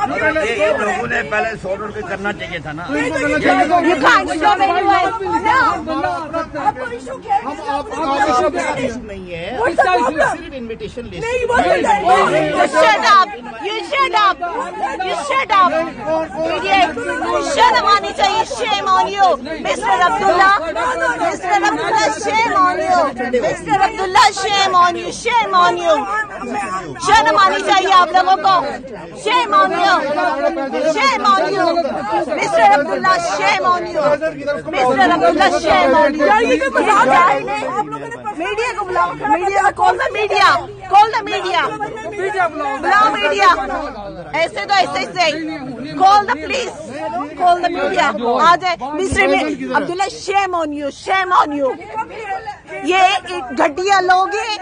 ये लोगों ने पहले सॉर्ट आउट करना चाहिए था ना। नहीं है, सिर्फ इन्विटेशन लिस्ट। शर्म आनी चाहिए। Shame on you mister Abdullah, mister Abdullah, shame on you mister Abdullah, shame on you, shame on you. शर्म आनी चाहिए आप लोगों को। Shame on you, shame on you mister Abdullah, shame on you mister Abdullah, shame on you. Media को बुलाओ, media, call the media, call the media, बुलाओ media. ऐसे तो ऐसे call the please, call the media. आ जाए mister Abdullah, shame on you, shame on you. ये घटिया लोग हैं,